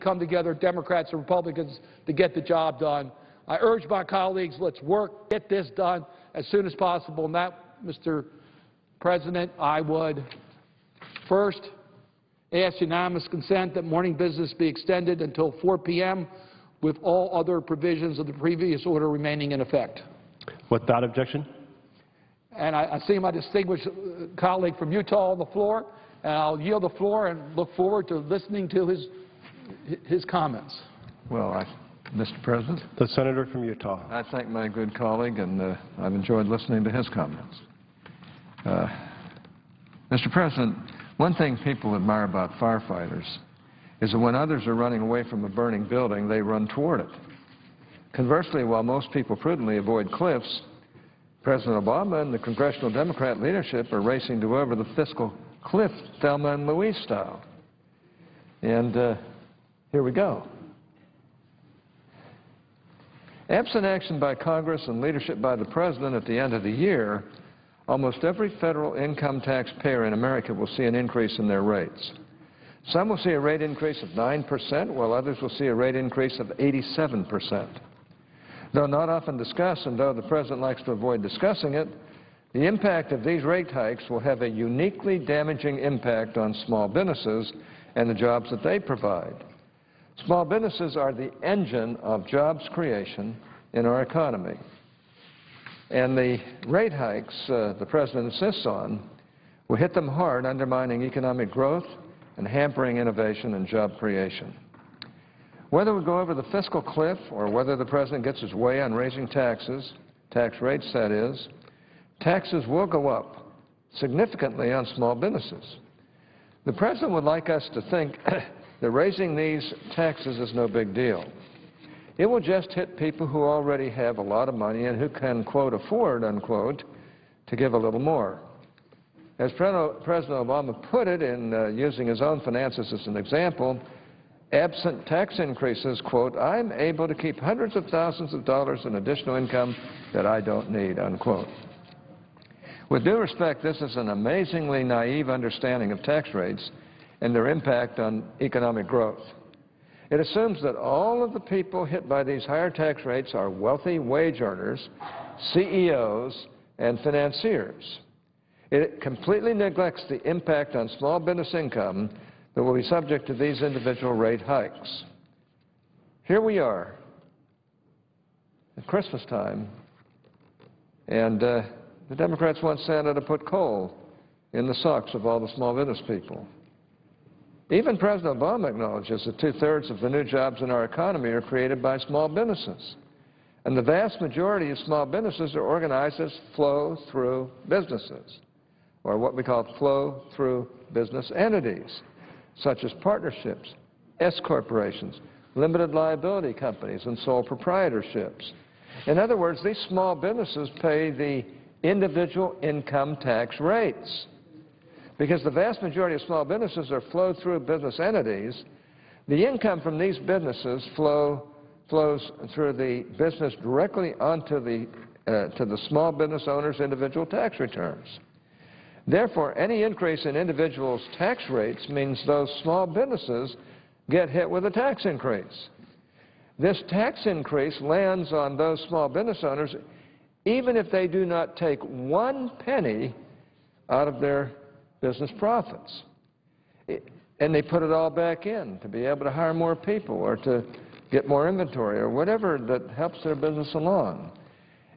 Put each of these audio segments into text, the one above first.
come together, Democrats and Republicans, to get the job done. I urge my colleagues, let's work, get this done as soon as possible. And that, Mr. President, I would first ask unanimous consent that morning business be extended until 4 p.m. with all other provisions of the previous order remaining in effect. Without objection. And I see my distinguished colleague from Utah on the floor, and I'll yield the floor and look forward to listening to his comments. Well, Mr. President. The senator from Utah. I thank my good colleague, and I've enjoyed listening to his comments. Mr. President, one thing people admire about firefighters is that when others are running away from a burning building, they run toward it. Conversely, while most people prudently avoid cliffs, President Obama and the congressional Democrat leadership are racing to over the fiscal cliff, Thelma and Louise style. And here we go. Absent action by Congress and leadership by the President at the end of the year, almost every federal income tax payer in America will see an increase in their rates. Some will see a rate increase of 9%, while others will see a rate increase of 87%. Though not often discussed, and though the President likes to avoid discussing it, the impact of these rate hikes will have a uniquely damaging impact on small businesses and the jobs that they provide. Small businesses are the engine of jobs creation in our economy. And the rate hikes the President insists on will hit them hard, undermining economic growth and hampering innovation and job creation. Whether we go over the fiscal cliff or whether the President gets his way on raising taxes, tax rates that is, taxes will go up significantly on small businesses. The President would like us to think that raising these taxes is no big deal. It will just hit people who already have a lot of money and who can, quote, afford, unquote, to give a little more. As President Obama put it in using his own finances as an example, absent tax increases, quote, I'm able to keep hundreds of thousands of dollars in additional income that I don't need, unquote. With due respect, this is an amazingly naive understanding of tax rates and their impact on economic growth. It assumes that all of the people hit by these higher tax rates are wealthy wage earners, CEOs, and financiers. It completely neglects the impact on small business income that will be subject to these individual rate hikes. Here we are at Christmas time, and the Democrats want Santa to put coal in the socks of all the small business people. Even President Obama acknowledges that two-thirds of the new jobs in our economy are created by small businesses. And the vast majority of small businesses are organized as flow-through businesses, or what we call flow-through business entities, such as partnerships, S-corporations, limited liability companies, and sole proprietorships. In other words, these small businesses pay the individual income tax rates. Because the vast majority of small businesses are flow-through business entities, the income from these businesses flows through the business directly onto to the small business owner's individual tax returns. Therefore, any increase in individuals' tax rates means those small businesses get hit with a tax increase. This tax increase lands on those small business owners even if they do not take 1 penny out of their business profits. And they put it all back in to be able to hire more people or to get more inventory or whatever that helps their business along.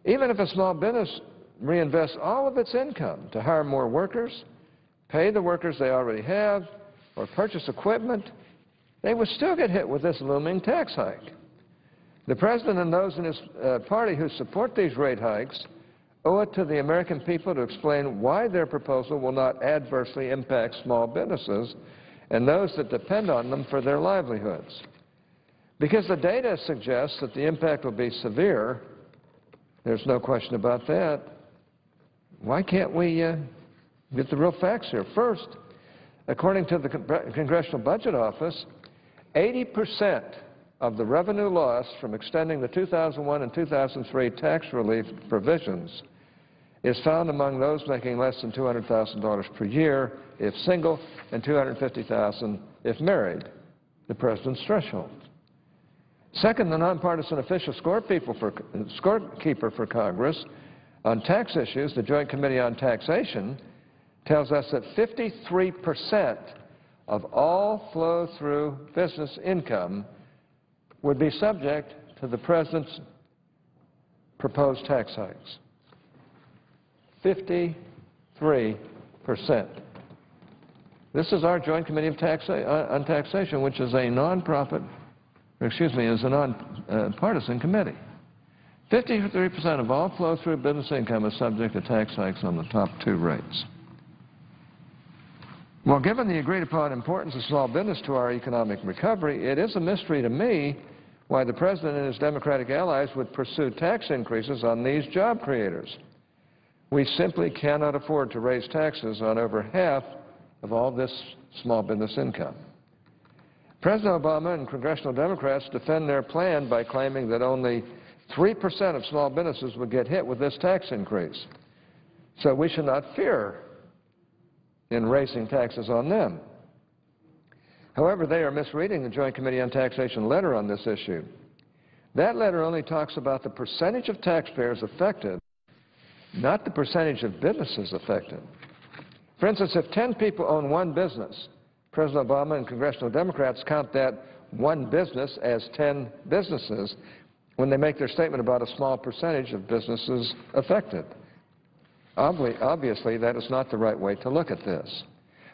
Even if a small business reinvests all of its income to hire more workers, pay the workers they already have, or purchase equipment, they would still get hit with this looming tax hike. The President and those in his party who support these rate hikes owe it to the American people to explain why their proposal will not adversely impact small businesses and those that depend on them for their livelihoods. Because the data suggests that the impact will be severe, there's no question about that. Why can't we get the real facts here? First, according to the Congressional Budget Office, 80% of the revenue loss from extending the 2001 and 2003 tax relief provisions is found among those making less than $200,000 per year if single and $250,000 if married. the president's threshold. Second, the nonpartisan official scorekeeper for Congress on tax issues, the Joint Committee on Taxation, tells us that 53% of all flow-through business income would be subject to the president's proposed tax hikes. 53%. This is our Joint Committee on Taxation, which is a nonpartisan committee. 53% of all flow-through business income is subject to tax hikes on the top two rates. Well, given the agreed-upon importance of small business to our economic recovery, it is a mystery to me why the President and his Democratic allies would pursue tax increases on these job creators. We simply cannot afford to raise taxes on over half of all this small business income. President Obama and congressional Democrats defend their plan by claiming that only 3% of small businesses would get hit with this tax increase. So we should not fear in raising taxes on them. However, they are misreading the Joint Committee on Taxation letter on this issue. That letter only talks about the percentage of taxpayers affected, not the percentage of businesses affected. For instance, if 10 people own one business, President Obama and congressional Democrats count that one business as 10 businesses when they make their statement about a small percentage of businesses affected. Obviously, that is not the right way to look at this.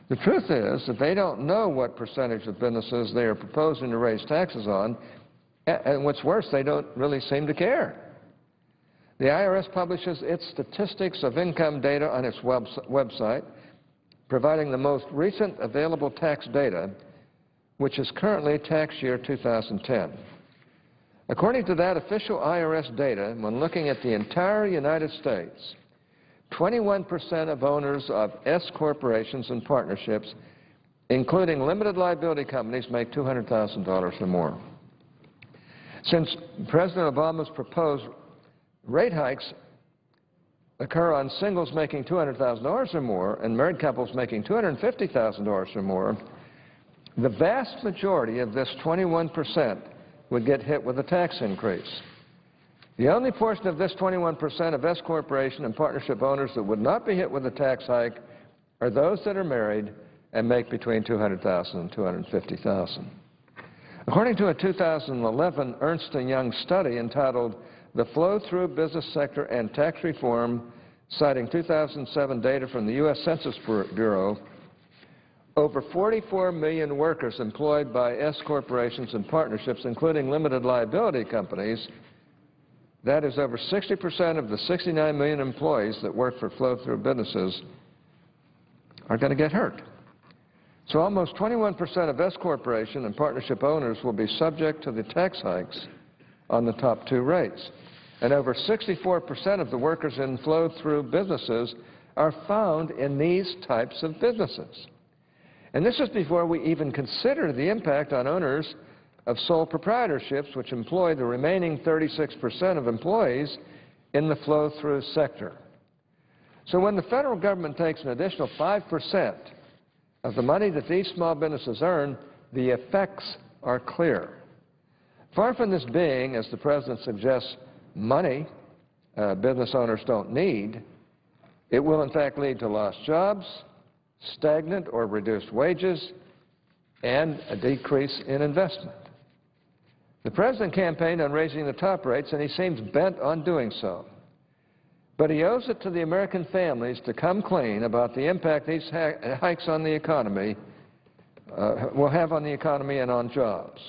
The truth is that they don't know what percentage of businesses they are proposing to raise taxes on, and what's worse, they don't really seem to care. The IRS publishes its statistics of income data on its website, providing the most recent available tax data, which is currently tax year 2010. According to that official IRS data, when looking at the entire United States, 21% of owners of S corporations and partnerships, including limited liability companies, make $200,000 or more. Since President Obama's proposed rate hikes occur on singles making $200,000 or more and married couples making $250,000 or more, the vast majority of this 21% would get hit with a tax increase. The only portion of this 21% of S corporation and partnership owners that would not be hit with a tax hike are those that are married and make between $200,000 and $250,000. According to a 2011 Ernst & Young study entitled "The Flow-Through Business Sector and Tax Reform," citing 2007 data from the U.S. Census Bureau, over 44 million workers employed by S corporations and partnerships, including limited liability companies, that is over 60% of the 69 million employees that work for flow-through businesses, are going to get hurt. So almost 21% of S corporation and partnership owners will be subject to the tax hikes on the top two rates. And over 64% of the workers in flow-through businesses are found in these types of businesses. And this is before we even consider the impact on owners of sole proprietorships, which employ the remaining 36% of employees in the flow-through sector. So when the federal government takes an additional 5% of the money that these small businesses earn, the effects are clear. Far from this being, as the President suggests, money business owners don't need, it will in fact lead to lost jobs, stagnant or reduced wages, and a decrease in investment. The President campaigned on raising the top rates, and he seems bent on doing so. But he owes it to the American families to come clean about the impact these hikes on the economy will have on the economy and on jobs.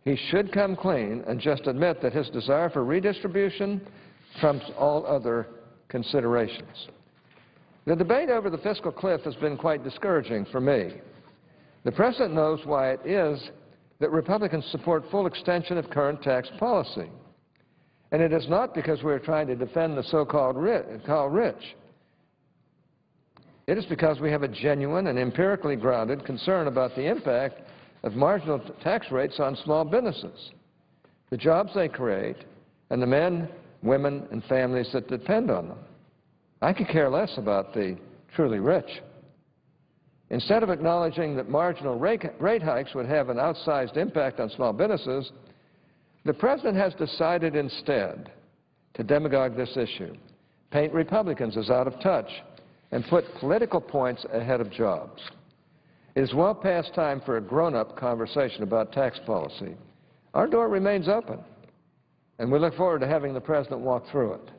He should come clean and just admit that his desire for redistribution trumps all other considerations. The debate over the fiscal cliff has been quite discouraging for me. The President knows why it is that Republicans support full extension of current tax policy. And it is not because we are trying to defend the so-called rich. It is because we have a genuine and empirically grounded concern about the impact of marginal tax rates on small businesses, the jobs they create, and the men, women, and families that depend on them. I could care less about the truly rich. Instead of acknowledging that marginal rate hikes would have an outsized impact on small businesses, the President has decided instead to demagogue this issue, paint Republicans as out of touch, and put political points ahead of jobs. It is well past time for a grown-up conversation about tax policy. Our door remains open, and we look forward to having the President walk through it.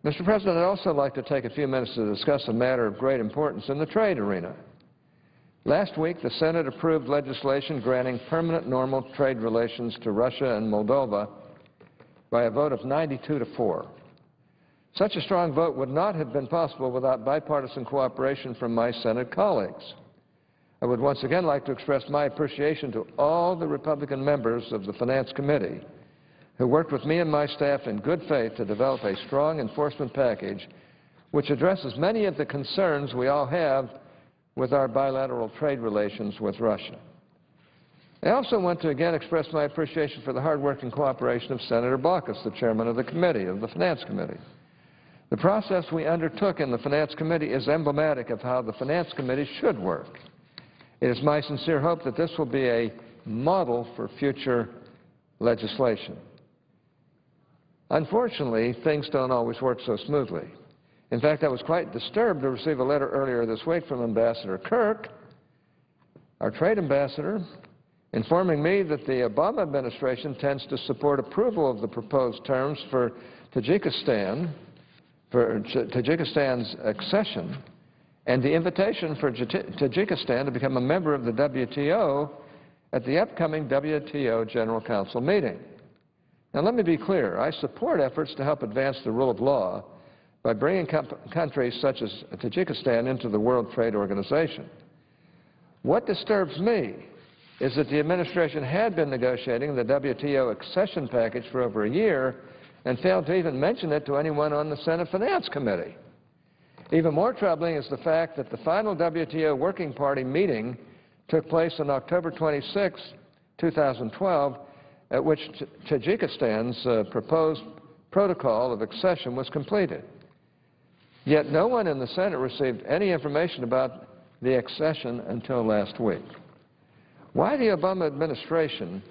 Mr. President, I'd also like to take a few minutes to discuss a matter of great importance in the trade arena. Last week, the Senate approved legislation granting permanent normal trade relations to Russia and Moldova by a vote of 92-4. Such a strong vote would not have been possible without bipartisan cooperation from my Senate colleagues. I would once again like to express my appreciation to all the Republican members of the Finance Committee who worked with me and my staff in good faith to develop a strong enforcement package which addresses many of the concerns we all have with our bilateral trade relations with Russia. I also want to again express my appreciation for the hard-working cooperation of Senator Baucus, the chairman of the committee, of the Finance Committee. The process we undertook in the Finance Committee is emblematic of how the Finance Committee should work. It is my sincere hope that this will be a model for future legislation. Unfortunately, things don't always work so smoothly. In fact, I was quite disturbed to receive a letter earlier this week from Ambassador Kirk, our trade ambassador, informing me that the Obama administration tends to support approval of the proposed terms for Tajikistan's accession and the invitation for Tajikistan to become a member of the WTO at the upcoming WTO General Council meeting. Now, let me be clear. I support efforts to help advance the rule of law by bringing countries such as Tajikistan into the World Trade Organization. What disturbs me is that the administration had been negotiating the WTO accession package for over a year and failed to even mention it to anyone on the Senate Finance Committee. Even more troubling is the fact that the final WTO Working Party meeting took place on October 26, 2012, at which Tajikistan's proposed protocol of accession was completed. Yet no one in the Senate received any information about the accession until last week. Why the Obama administration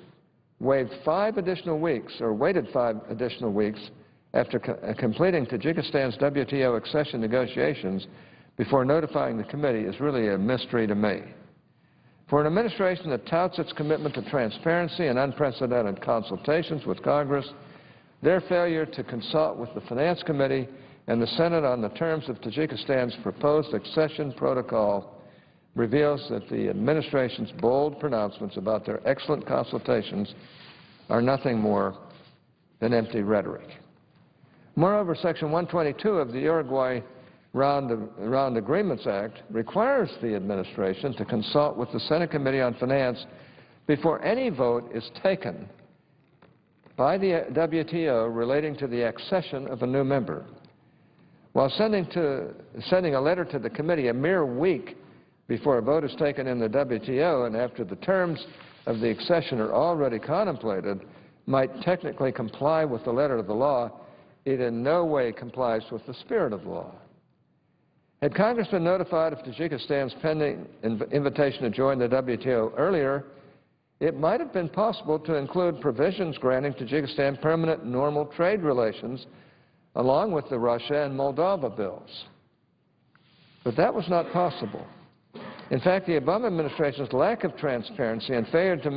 waited 5 additional weeks after completing Tajikistan's WTO accession negotiations before notifying the committee is really a mystery to me. For an administration that touts its commitment to transparency and unprecedented consultations with Congress, their failure to consult with the Finance Committee and the Senate on the terms of Tajikistan's proposed accession protocol reveals that the administration's bold pronouncements about their excellent consultations are nothing more than empty rhetoric. Moreover, Section 122 of the Uruguay Round Agreements Act requires the administration to consult with the Senate Committee on Finance before any vote is taken by the WTO relating to the accession of a new member. While sending a letter to the committee a mere week before a vote is taken in the WTO and after the terms of the accession are already contemplated might technically comply with the letter of the law, it in no way complies with the spirit of law. Had Congress been notified of Tajikistan's pending invitation to join the WTO earlier, it might have been possible to include provisions granting Tajikistan permanent normal trade relations along with the Russia and Moldova bills. But that was not possible. In fact, the Obama administration's lack of transparency and failure to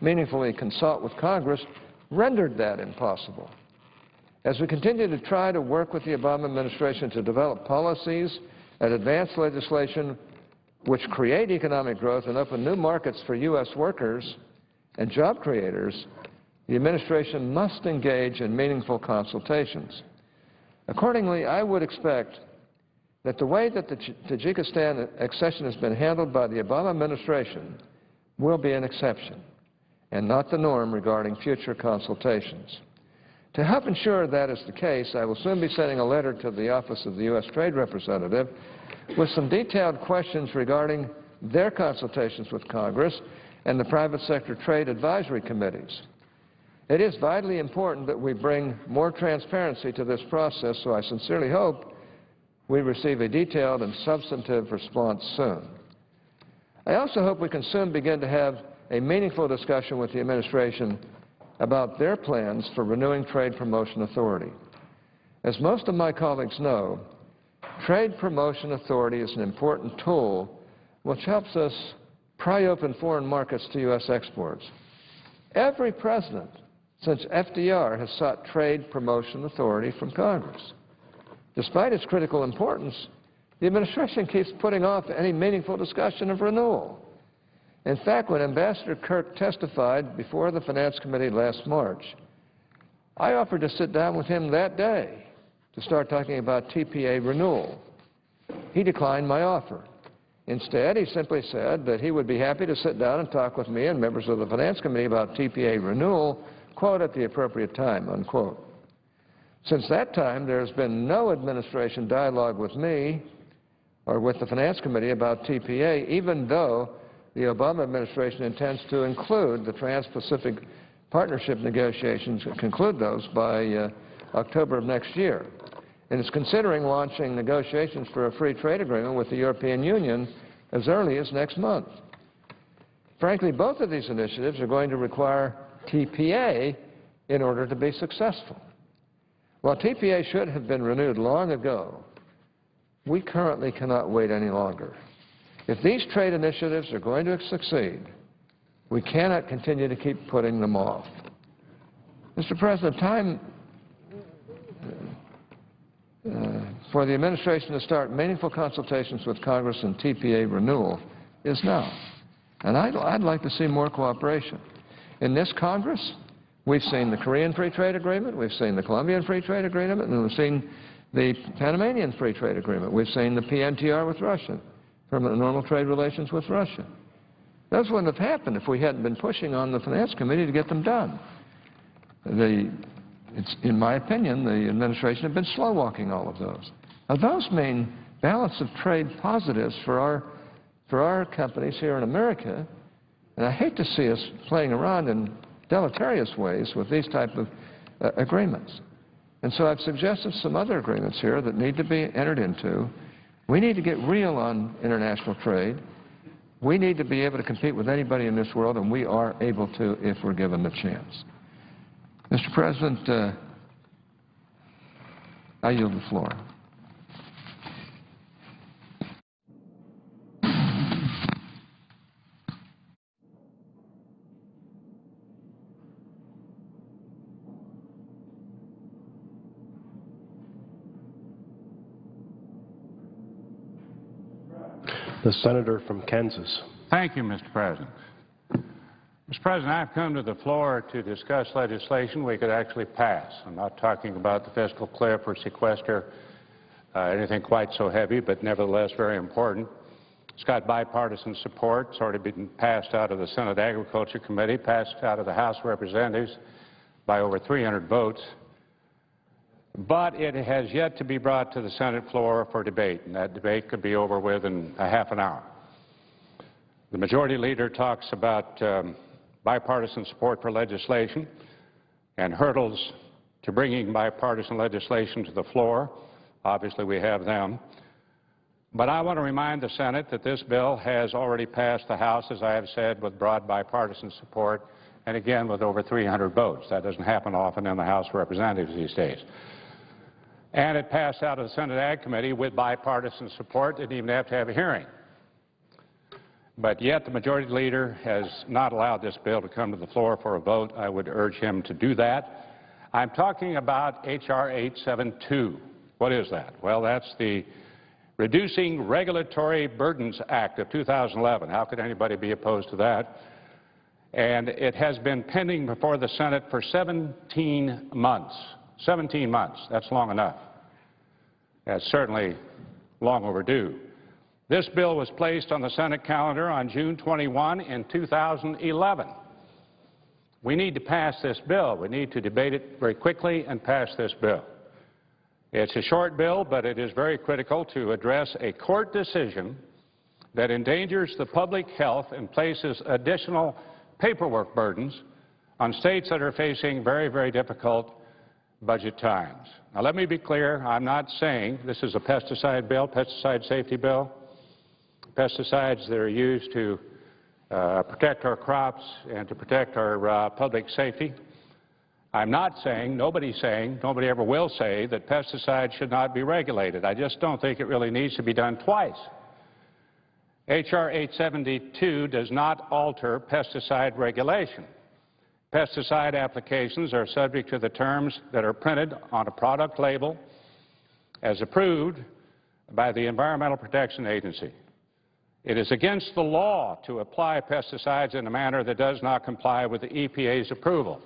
meaningfully consult with Congress rendered that impossible. As we continue to try to work with the Obama administration to develop policies and advance legislation which create economic growth and open new markets for U.S. workers and job creators, the administration must engage in meaningful consultations. Accordingly, I would expect that the way that the Tajikistan accession has been handled by the Obama administration will be an exception and not the norm regarding future consultations. To help ensure that is the case, I will soon be sending a letter to the Office of the U.S. Trade Representative with some detailed questions regarding their consultations with Congress and the private sector trade advisory committees. It is vitally important that we bring more transparency to this process, so I sincerely hope we receive a detailed and substantive response soon. I also hope we can soon begin to have a meaningful discussion with the administration about their plans for renewing Trade Promotion Authority. As most of my colleagues know, Trade Promotion Authority is an important tool which helps us pry open foreign markets to U.S. exports. Every president since FDR has sought Trade Promotion Authority from Congress. Despite its critical importance, the administration keeps putting off any meaningful discussion of renewal. In fact, when Ambassador Kirk testified before the Finance Committee last March, I offered to sit down with him that day to start talking about TPA renewal. He declined my offer. Instead, he simply said that he would be happy to sit down and talk with me and members of the Finance Committee about TPA renewal, quote, at the appropriate time, unquote. Since that time, there has been no administration dialogue with me or with the Finance Committee about TPA, even though the Obama administration intends to include the Trans-Pacific Partnership negotiations, conclude those by October of next year, and is considering launching negotiations for a free trade agreement with the European Union as early as next month. Frankly, both of these initiatives are going to require TPA in order to be successful. While TPA should have been renewed long ago, we currently cannot wait any longer. If these trade initiatives are going to succeed, we cannot continue to keep putting them off. Mr. President, time for the administration to start meaningful consultations with Congress on TPA renewal is now. And I'd like to see more cooperation. In this Congress, we've seen the Korean Free Trade Agreement, we've seen the Colombian Free Trade Agreement, and we've seen the Panamanian Free Trade Agreement. We've seen the PNTR with Russia, permanent normal trade relations with Russia. Those wouldn't have happened if we hadn't been pushing on the Finance Committee to get them done. In my opinion, the administration have been slow-walking all of those. Now, those mean balance of trade positives for our companies here in America, and I hate to see us playing around in deleterious ways with these type of agreements. And so I've suggested some other agreements here that need to be entered into. We need to get real on international trade. We need to be able to compete with anybody in this world, and we are able to if we're given the chance. Mr. President, I yield the floor. The senator from Kansas. Thank you, Mr. President. Mr. President, I've come to the floor to discuss legislation we could actually pass. I'm not talking about the fiscal cliff or sequester, anything quite so heavy, but nevertheless very important. It's got bipartisan support. It's already been passed out of the Senate Agriculture Committee, passed out of the House of Representatives by over 300 votes. But it has yet to be brought to the Senate floor for debate, and that debate could be over with in a half an hour. The Majority Leader talks about bipartisan support for legislation and hurdles to bringing bipartisan legislation to the floor. Obviously, we have them. But I want to remind the Senate that this bill has already passed the House, as I have said, with broad bipartisan support, and again with over 300 votes. That doesn't happen often in the House of Representatives these days. And it passed out of the Senate Ag Committee with bipartisan support. Didn't even have to have a hearing. But yet the Majority Leader has not allowed this bill to come to the floor for a vote. I would urge him to do that. I'm talking about H.R. 872. What is that? Well, that's the Reducing Regulatory Burdens Act of 2011. How could anybody be opposed to that? And it has been pending before the Senate for 17 months. 17 months. That's long enough. That's certainly long overdue. This bill was placed on the Senate calendar on June 21 in 2011. We need to pass this bill. We need to debate it very quickly and pass this bill. It's a short bill, but it is very critical to address a court decision that endangers the public health and places additional paperwork burdens on states that are facing very, very difficult budget times. Now, let me be clear. I'm not saying this is a pesticide bill, pesticide safety bill. Pesticides that are used to protect our crops and to protect our public safety. I'm not saying, nobody ever will say that pesticides should not be regulated. I just don't think it really needs to be done twice. H.R. 872 does not alter pesticide regulation. Pesticide applications are subject to the terms that are printed on a product label as approved by the Environmental Protection Agency. It is against the law to apply pesticides in a manner that does not comply with the EPA's approval.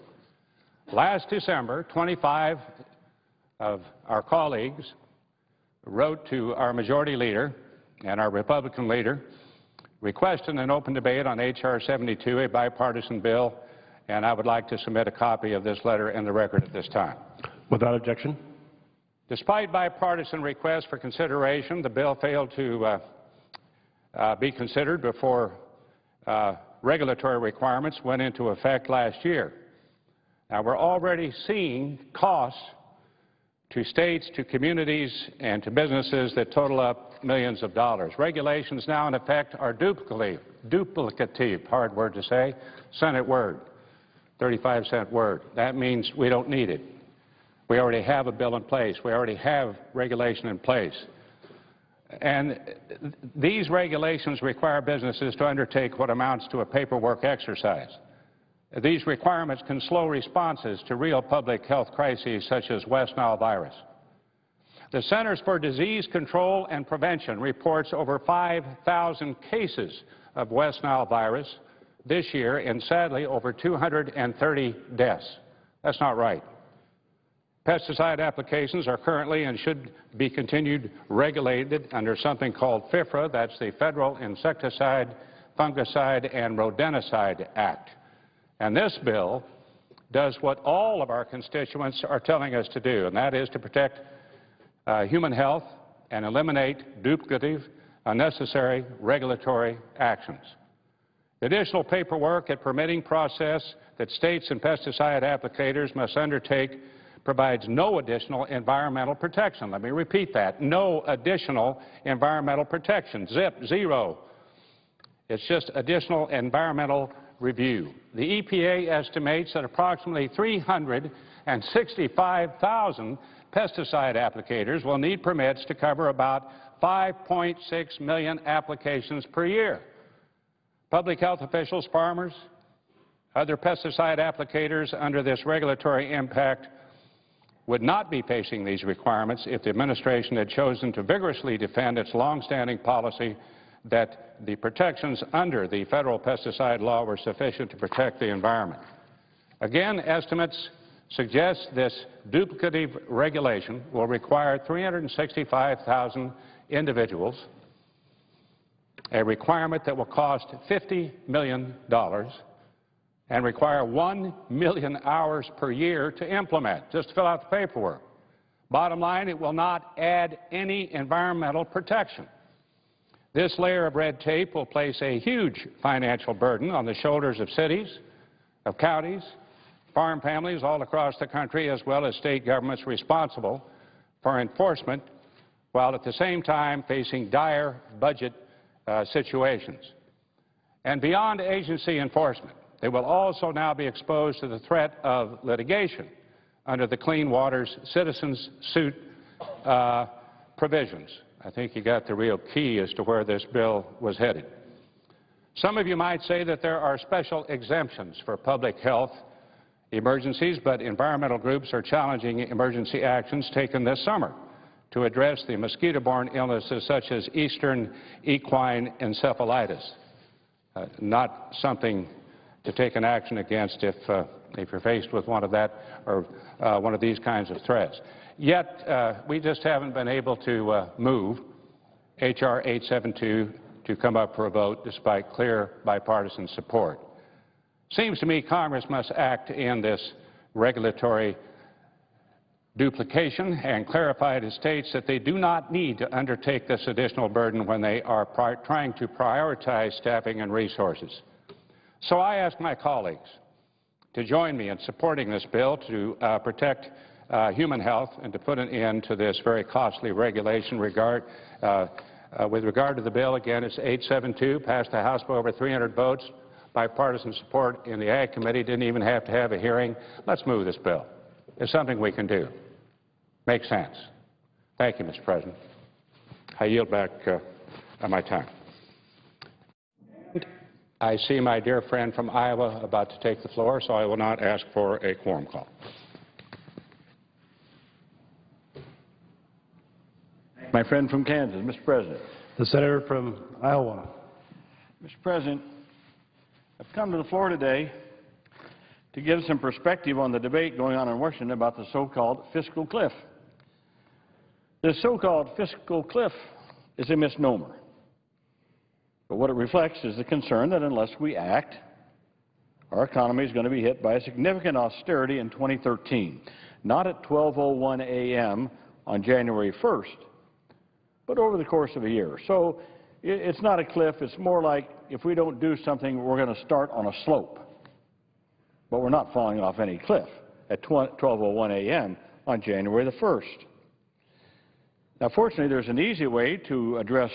Last December, 25 of our colleagues wrote to our majority leader and our Republican leader requesting an open debate on H.R. 72, a bipartisan bill, and I would like to submit a copy of this letter in the record at this time. Without objection. Despite bipartisan requests for consideration, the bill failed to be considered before regulatory requirements went into effect last year. Now, we're already seeing costs to states, to communities, and to businesses that total up millions of dollars. Regulations now in effect are duplicative, hard word to say, Senate word, 35-cent word. That means we don't need it. We already have a bill in place. We already have regulation in place. And these regulations require businesses to undertake what amounts to a paperwork exercise. These requirements can slow responses to real public health crises such as West Nile virus. The Centers for Disease Control and Prevention reports over 5,000 cases of West Nile virus this year and, sadly, over 230 deaths. That's not right. Pesticide applications are currently and should be continued regulated under something called FIFRA, that's the Federal Insecticide, Fungicide, and Rodenticide Act. And this bill does what all of our constituents are telling us to do, and that is to protect human health and eliminate duplicative, unnecessary regulatory actions. The additional paperwork and permitting process that states and pesticide applicators must undertake provides no additional environmental protection. Let me repeat that. No additional environmental protection. Zip, zero. It's just additional environmental review. The EPA estimates that approximately 365,000 pesticide applicators will need permits to cover about 5.6 million applications per year. Public health officials, farmers, other pesticide applicators under this regulatory impact would not be facing these requirements if the administration had chosen to vigorously defend its longstanding policy that the protections under the federal pesticide law were sufficient to protect the environment. Again, estimates suggest this duplicative regulation will require 365,000 individuals, a requirement that will cost $50 million and require 1 million hours per year to implement, just to fill out the paperwork. Bottom line, it will not add any environmental protection. This layer of red tape will place a huge financial burden on the shoulders of cities, of counties, farm families all across the country, as well as state governments responsible for enforcement, while at the same time facing dire budget situations. And beyond agency enforcement, they will also now be exposed to the threat of litigation under the Clean Waters Citizens Suit provisions. I think you got the real key as to where this bill was headed. Some of you might say that there are special exemptions for public health emergencies, but environmental groups are challenging emergency actions taken this summer to address the mosquito-borne illnesses such as eastern equine encephalitis. Not something to take an action against if you're faced with one of that or one of these kinds of threats. Yet, we just haven't been able to move H.R. 872 to come up for a vote despite clear bipartisan support. Seems to me Congress must act in this regulatory duplication and clarify to states that they do not need to undertake this additional burden when they are trying to prioritize staffing and resources. So I ask my colleagues to join me in supporting this bill to protect human health and to put an end to this very costly regulation with regard to the bill. Again, it's 872, passed the House by over 300 votes, bipartisan support in the Ag Committee, didn't even have to have a hearing. Let's move this bill. It's something we can do. Makes sense. Thank you, Mr. President. I yield back my time. I see my dear friend from Iowa about to take the floor, so I will not ask for a quorum call. My friend from Kansas, Mr. President. The senator from Iowa. Mr. President, I've come to the floor today to give some perspective on the debate going on in Washington about the so-called fiscal cliff. This so-called fiscal cliff is a misnomer. But what it reflects is the concern that unless we act, our economy is going to be hit by a significant austerity in 2013, not at 12:01 a.m. on January 1st, but over the course of a year. So it's not a cliff. It's more like if we don't do something, we're going to start on a slope. But we're not falling off any cliff at 12:01 a.m. on January the 1st. Now, fortunately, there's an easy way to address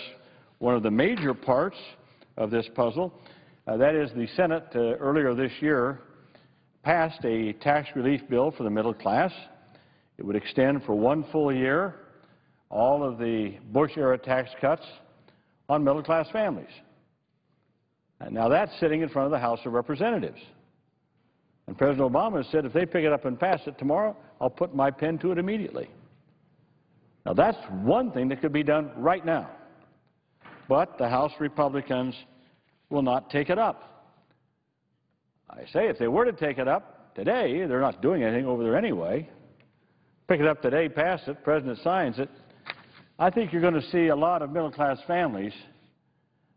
one of the major parts of this puzzle. That is, the Senate earlier this year passed a tax relief bill for the middle class. It would extend for one full year all of the Bush-era tax cuts on middle-class families. And now that's sitting in front of the House of Representatives. And President Obama said, if they pick it up and pass it tomorrow, I'll put my pen to it immediately. Now, that's one thing that could be done right now. But the House Republicans will not take it up. I say if they were to take it up today, they're not doing anything over there anyway. Pick it up today, pass it, President signs it. I think you're going to see a lot of middle-class families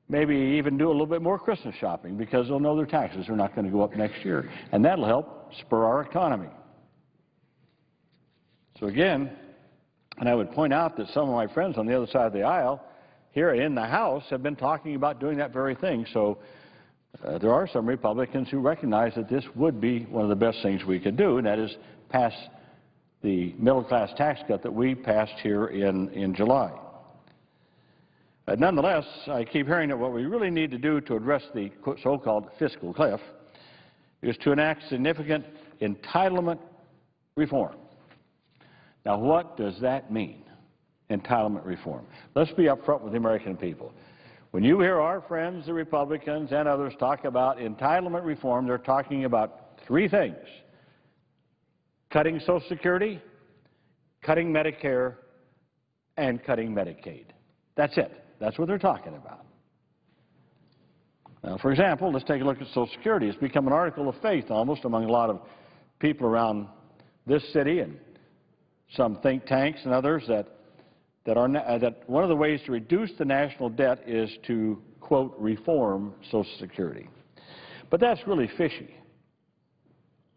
maybe even do a little bit more Christmas shopping because they'll know their taxes are not going to go up next year. And that'll help spur our economy. So again, and I would point out that some of my friends on the other side of the aisle here in the House have been talking about doing that very thing. So there are some Republicans who recognize that this would be one of the best things we could do, and that is pass the middle-class tax cut that we passed here in July. Nonetheless, I keep hearing that what we really need to do to address the so-called fiscal cliff is to enact significant entitlement reform. Now, what does that mean, entitlement reform? Let's be up front with the American people. When you hear our friends, the Republicans and others, talk about entitlement reform, they're talking about three things: cutting Social Security, cutting Medicare, and cutting Medicaid. That's it. That's what they're talking about. Now, for example, let's take a look at Social Security. It's become an article of faith almost among a lot of people around this city and some think tanks and others that one of the ways to reduce the national debt is to, quote, reform Social Security. But that's really fishy,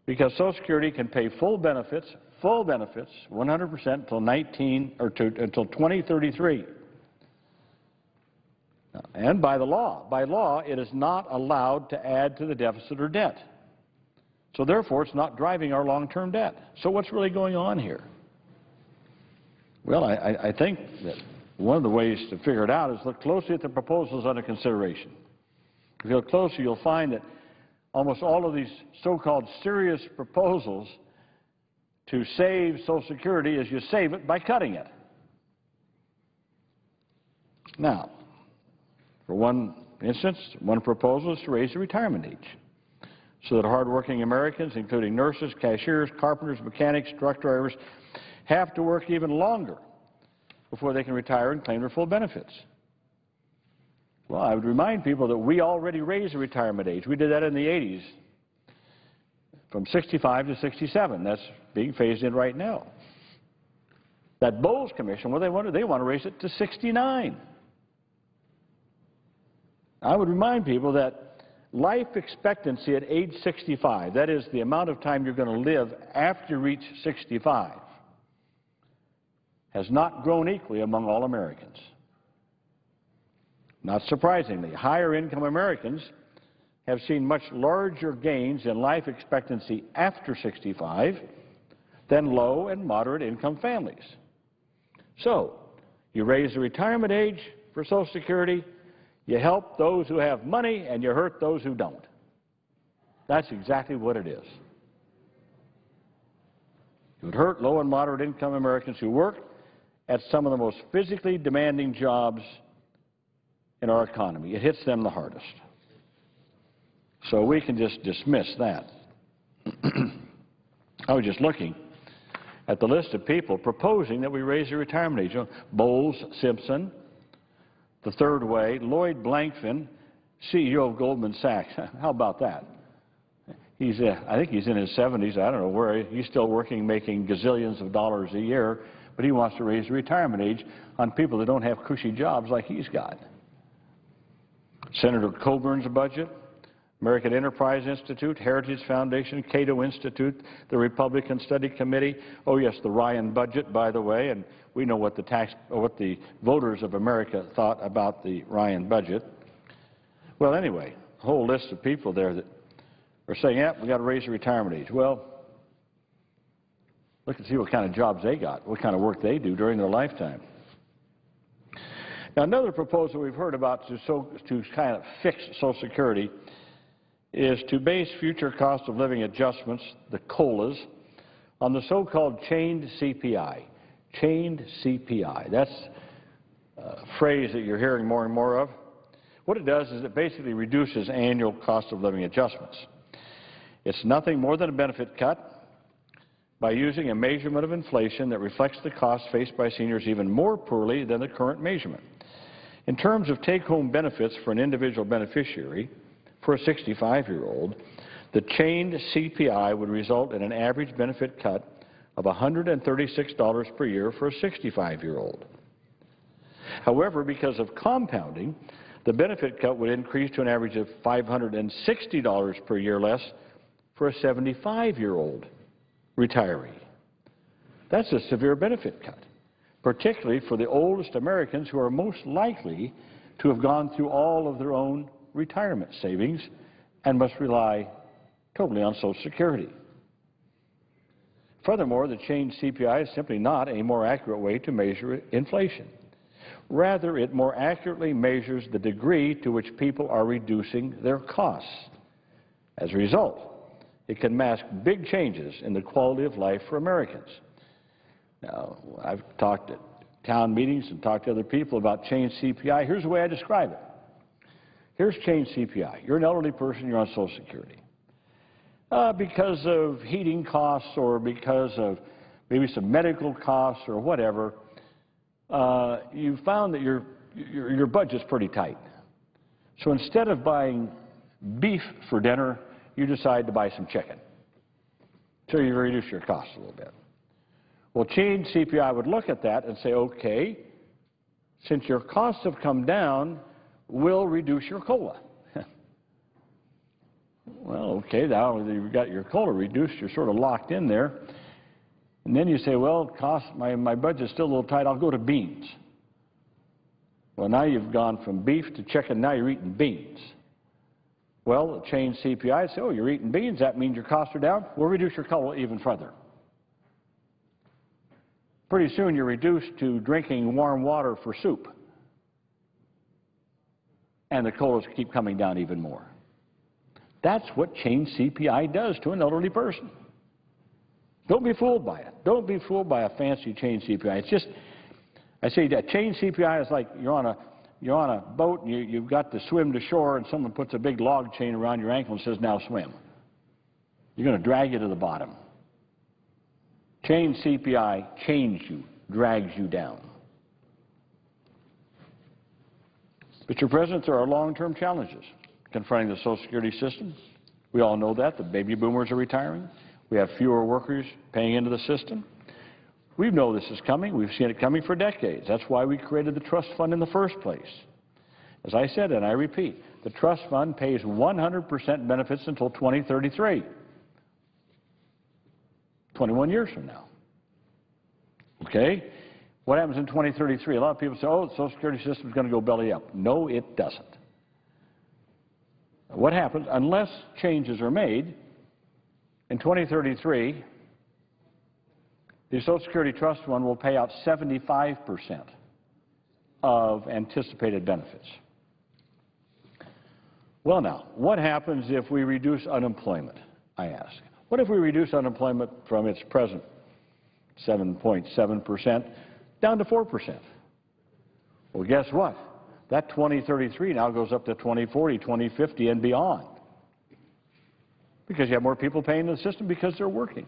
because Social Security can pay full benefits, 100% until 2033. And by law, it is not allowed to add to the deficit or debt. So therefore, it's not driving our long-term debt. So what's really going on here? Well, I think that one of the ways to figure it out is look closely at the proposals under consideration. If you look closely, you'll find that almost all of these so-called serious proposals to save Social Security is you save it by cutting it. Now, for one instance, one proposal is to raise the retirement age so that hardworking Americans, including nurses, cashiers, carpenters, mechanics, truck drivers, have to work even longer before they can retire and claim their full benefits. Well, I would remind people that we already raised the retirement age. We did that in the 80s, from 65 to 67. That's being phased in right now. That Bowles Commission, what they want to raise it to 69. I would remind people that life expectancy at age 65, that is the amount of time you're going to live after you reach 65, has not grown equally among all Americans. Not surprisingly, higher income Americans have seen much larger gains in life expectancy after 65 than low and moderate income families. So, you raise the retirement age for Social Security, you help those who have money, and you hurt those who don't. That's exactly what it is. It would hurt low and moderate income Americans who work at some of the most physically demanding jobs in our economy. It hits them the hardest. So we can just dismiss that. I was just looking at the list of people proposing that we raise the retirement age. Bowles Simpson, the Third Way, Lloyd Blankfein, CEO of Goldman Sachs. How about that? I think he's in his 70s. I don't know where. He's still working, making gazillions of dollars a year, but he wants to raise the retirement age on people that don't have cushy jobs like he's got. Senator Coburn's budget, American Enterprise Institute, Heritage Foundation, Cato Institute, the Republican Study Committee. Oh, yes, the Ryan budget, by the way, and we know what the voters of America thought about the Ryan budget. Well, anyway, a whole list of people there that are saying, yeah, we got to raise the retirement age. Well, look and see what kind of jobs they got, what kind of work they do during their lifetime. Now, another proposal we've heard about to kind of fix Social Security is to base future cost of living adjustments, the COLAs, on the so-called chained CPI. Chained CPI. That's a phrase that you're hearing more and more of. What it does is it basically reduces annual cost of living adjustments. It's nothing more than a benefit cut by using a measurement of inflation that reflects the costs faced by seniors even more poorly than the current measurement. In terms of take-home benefits for an individual beneficiary, for a 65-year-old, the chained CPI would result in an average benefit cut of $136 per year for a 65-year-old. However, because of compounding, the benefit cut would increase to an average of $560 per year less for a 75-year-old retiree. That's a severe benefit cut, particularly for the oldest Americans who are most likely to have gone through all of their own retirement savings and must rely totally on Social Security. Furthermore, the chained CPI is simply not a more accurate way to measure inflation. Rather, it more accurately measures the degree to which people are reducing their costs. As a result, it can mask big changes in the quality of life for Americans. Now, I've talked at town meetings and talked to other people about chained CPI. Here's the way I describe it. Here's chained CPI. You're an elderly person, you're on Social Security. Because of heating costs or because of maybe some medical costs or whatever, you found that your budget's pretty tight. So instead of buying beef for dinner, you decide to buy some chicken. So you reduce your costs a little bit. Well, chained CPI would look at that and say, okay, since your costs have come down, we'll reduce your COLA. Well, okay, now you've got your COLA reduced, you're sort of locked in there. And then you say, well, my budget's still a little tight, I'll go to beans. Well, now you've gone from beef to chicken, now you're eating beans. Well, the chained CPI say, oh, you're eating beans, that means your costs are down, we'll reduce your COLA even further. Pretty soon you're reduced to drinking warm water for soup. And the COLAs keep coming down even more. That's what chained CPI does to an elderly person. Don't be fooled by it. Don't be fooled by a fancy chained CPI. It's just, I say that chained CPI is like you're on a boat and you've got to swim to shore and someone puts a big log chain around your ankle and says, now swim. You're going to drag you to the bottom. Chained CPI chains you, drags you down. Mr. President, there are long-term challenges confronting the Social Security system. We all know that. The baby boomers are retiring. We have fewer workers paying into the system. We know this is coming. We've seen it coming for decades. That's why we created the trust fund in the first place. As I said, and I repeat, the trust fund pays 100% benefits until 2033, 21 years from now. Okay? What happens in 2033? A lot of people say, oh, the Social Security system is going to go belly up. No, it doesn't. What happens, unless changes are made, in 2033, the Social Security Trust Fund will pay out 75% of anticipated benefits. Well now, what happens if we reduce unemployment, I ask? What if we reduce unemployment from its present 7.7% down to 4%? Well, guess what? That 2033 now goes up to 2040, 2050, and beyond. Because you have more people paying into the system because they're working.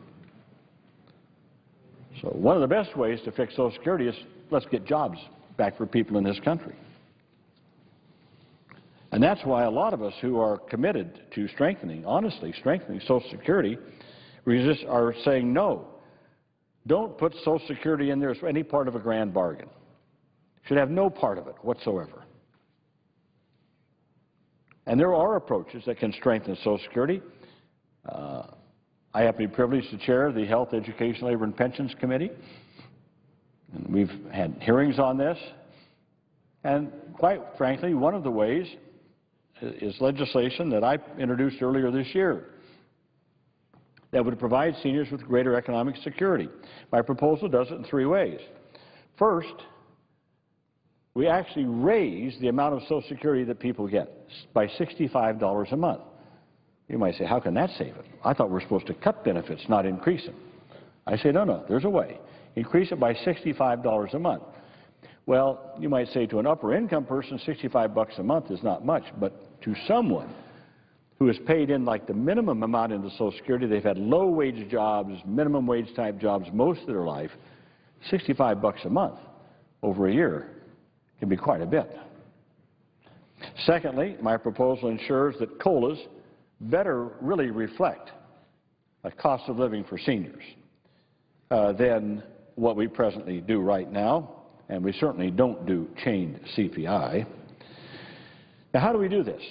So one of the best ways to fix Social Security is let's get jobs back for people in this country. And that's why a lot of us who are committed to strengthening, honestly strengthening Social Security, are saying no. Don't put Social Security in there as any part of a grand bargain. Should have no part of it whatsoever. And there are approaches that can strengthen Social Security. I happen to be privileged to chair the Health, Education, Labor, and Pensions Committee. And we've had hearings on this. And quite frankly, one of the ways is legislation that I introduced earlier this year that would provide seniors with greater economic security. My proposal does it in three ways. First, we actually raise the amount of Social Security that people get by $65 a month. You might say, how can that save it? I thought we're supposed to cut benefits, not increase them. I say, no, there's a way. Increase it by $65 a month. Well, you might say to an upper income person, $65 a month is not much, but to someone who has paid in like the minimum amount into Social Security, they've had low wage jobs, minimum wage type jobs most of their life, $65 a month over a year can be quite a bit. Secondly, my proposal ensures that COLAs better really reflect a cost of living for seniors than what we presently do right now, and we certainly don't do chained CPI. Now, how do we do this?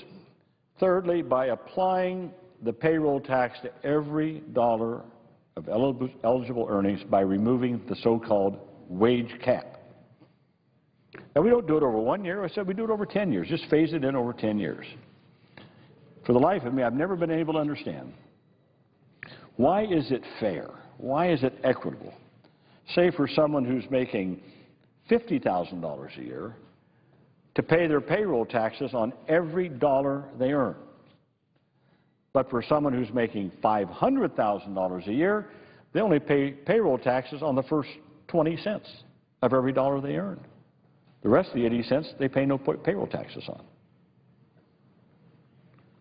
Thirdly, by applying the payroll tax to every dollar of eligible earnings by removing the so-called wage cap. Now, we don't do it over 1 year. I said we do it over 10 years. Just phase it in over 10 years. For the life of me, I've never been able to understand, why is it fair? Why is it equitable? Say for someone who's making $50,000 a year to pay their payroll taxes on every dollar they earn. But for someone who's making $500,000 a year, they only pay payroll taxes on the first 20 cents of every dollar they earn. The rest of the 80 cents they pay no payroll taxes on.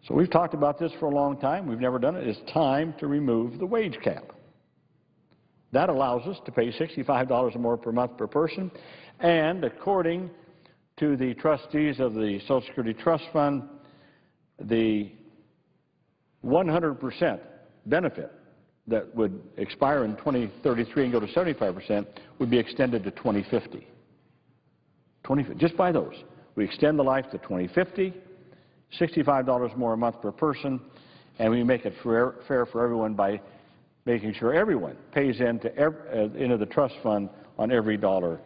So we've talked about this for a long time. We've never done it. It's time to remove the wage cap. That allows us to pay $65 or more per month per person, and according to the trustees of the Social Security Trust Fund, the 100% benefit that would expire in 2033 and go to 75% would be extended to 2050. Just by those. We extend the life to 2050, $65 more a month per person, and we make it fair for everyone by making sure everyone pays into the trust fund on every dollar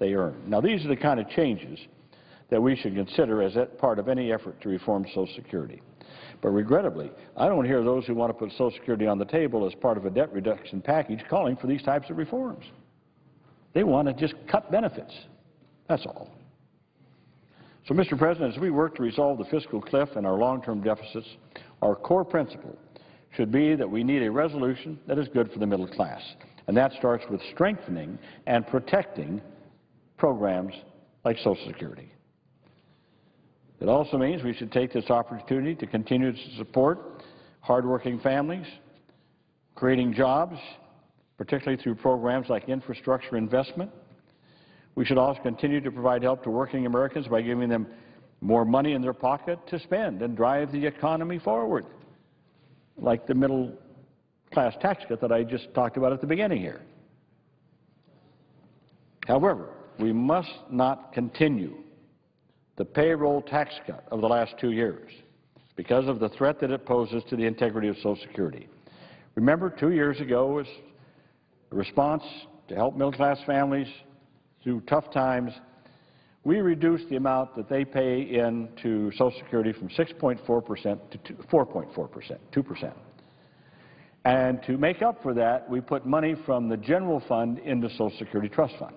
they earn. Now, these are the kind of changes that we should consider as part of any effort to reform Social Security. But regrettably, I don't hear those who want to put Social Security on the table as part of a debt reduction package calling for these types of reforms. They want to just cut benefits. That's all. So, Mr. President, as we work to resolve the fiscal cliff and our long-term deficits, our core principle should be that we need a resolution that is good for the middle class. And that starts with strengthening and protecting programs like Social Security. It also means we should take this opportunity to continue to support hardworking families, creating jobs, particularly through programs like infrastructure investment. We should also continue to provide help to working Americans by giving them more money in their pocket to spend and drive the economy forward, like the middle class tax cut that I just talked about at the beginning here. However, we must not continue the payroll tax cut of the last 2 years because of the threat that it poses to the integrity of Social Security. Remember, 2 years ago was a response to help middle-class families through tough times. We reduced the amount that they pay into Social Security from 6.4% to 4.4%, 2%. And to make up for that, we put money from the general fund into Social Security Trust Fund.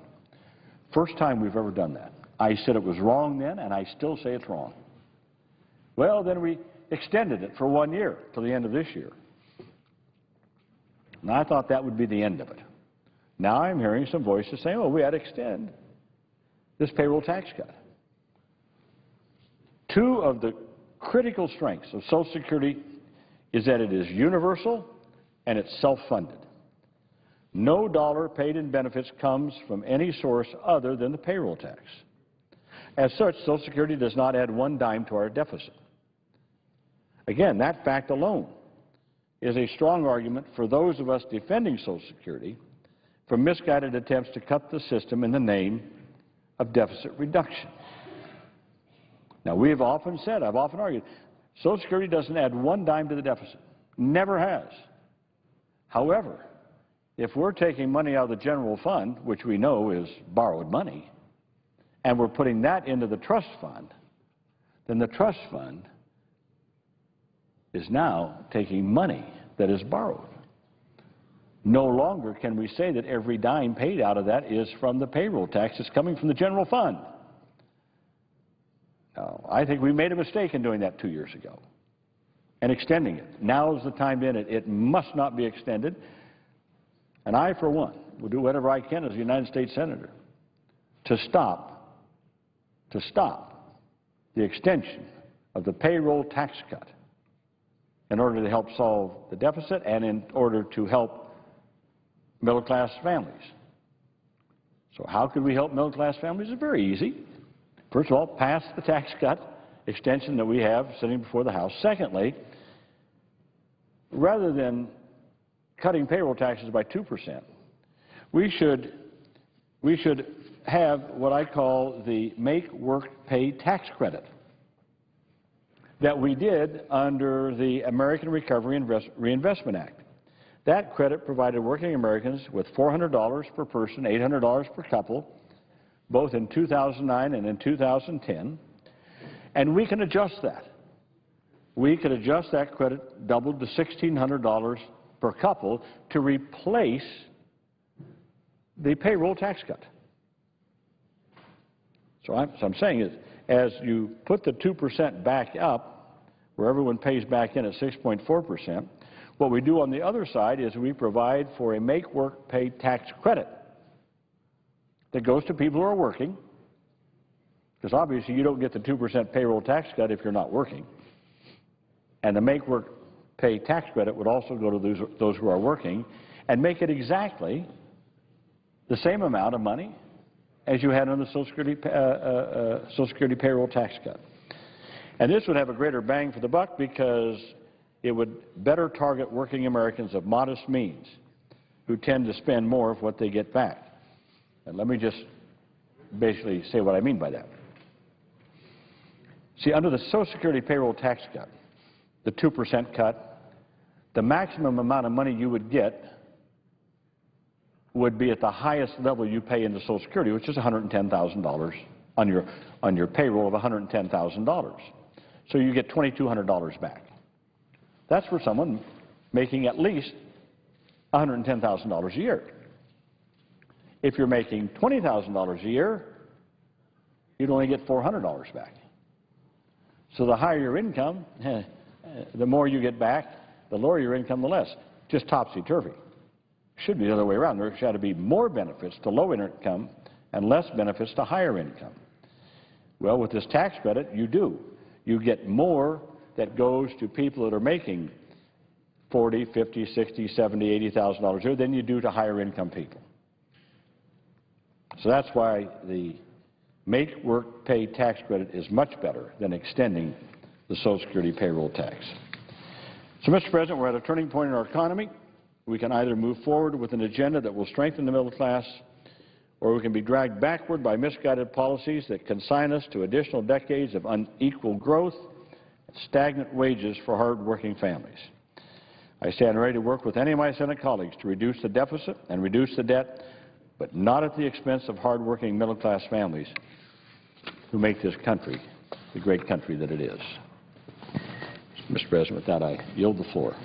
First time we've ever done that. I said it was wrong then, and I still say it's wrong. Well, then we extended it for 1 year till the end of this year. And I thought that would be the end of it. Now I'm hearing some voices saying, well, we ought to extend this payroll tax cut. Two of the critical strengths of Social Security is that it is universal and it's self-funded. No dollar paid in benefits comes from any source other than the payroll tax. As such, Social Security does not add one dime to our deficit. Again, that fact alone is a strong argument for those of us defending Social Security from misguided attempts to cut the system in the name of deficit reduction. Now, we have often said, I've often argued, Social Security doesn't add one dime to the deficit. Never has. However, if we're taking money out of the general fund, which we know is borrowed money, and we're putting that into the trust fund, then the trust fund is now taking money that is borrowed. No longer can we say that every dime paid out of that is from the payroll tax. It's coming from the general fund. Now, I think we made a mistake in doing that 2 years ago and extending it. Now is the time to end it. It must not be extended. And I, for one, will do whatever I can as a United States Senator to stop the extension of the payroll tax cut in order to help solve the deficit and in order to help middle-class families. So how could we help middle-class families? It's very easy. First of all, pass the tax cut extension that we have sitting before the House. Secondly, rather than cutting payroll taxes by 2%, we should have what I call the Make Work Pay tax credit that we did under the American Recovery and Reinvestment Act. That credit provided working Americans with $400 per person, $800 per couple, both in 2009 and in 2010, and we can adjust that. We could adjust that credit doubled to $1,600 per couple to replace the payroll tax cut. So I'm saying is, as you put the 2% back up, where everyone pays back in at 6.4%, what we do on the other side is we provide for a Make Work Pay tax credit that goes to people who are working, because obviously you don't get the 2% payroll tax cut if you're not working. And the Make Work Pay tax credit would also go to those who are working and make it exactly the same amount of money as you had on the Social Security payroll tax cut. And this would have a greater bang for the buck because it would better target working Americans of modest means who tend to spend more of what they get back. And let me just basically say what I mean by that. See, under the Social Security payroll tax cut, the 2% cut, the maximum amount of money you would get would be at the highest level you pay into Social Security, which is $110,000 on your payroll of $110,000. So you get $2,200 back. That's for someone making at least $110,000 a year. If you're making $20,000 a year, you'd only get $400 back. So the higher your income, the more you get back. The lower your income, the less. Just topsy-turvy. Should be the other way around. There should be more benefits to low income and less benefits to higher income. Well, with this tax credit, you do. You get more that goes to people that are making $40,000, $50,000, $60,000, $70,000, $80,000 a year than you do to higher income people. So that's why the Make Work Pay tax credit is much better than extending the Social Security payroll tax. So, Mr. President, we're at a turning point in our economy. We can either move forward with an agenda that will strengthen the middle class, or we can be dragged backward by misguided policies that consign us to additional decades of unequal growth and stagnant wages for hard-working families. I stand ready to work with any of my Senate colleagues to reduce the deficit and reduce the debt, but not at the expense of hard-working middle-class families who make this country the great country that it is. Mr. President, with that, I yield the floor.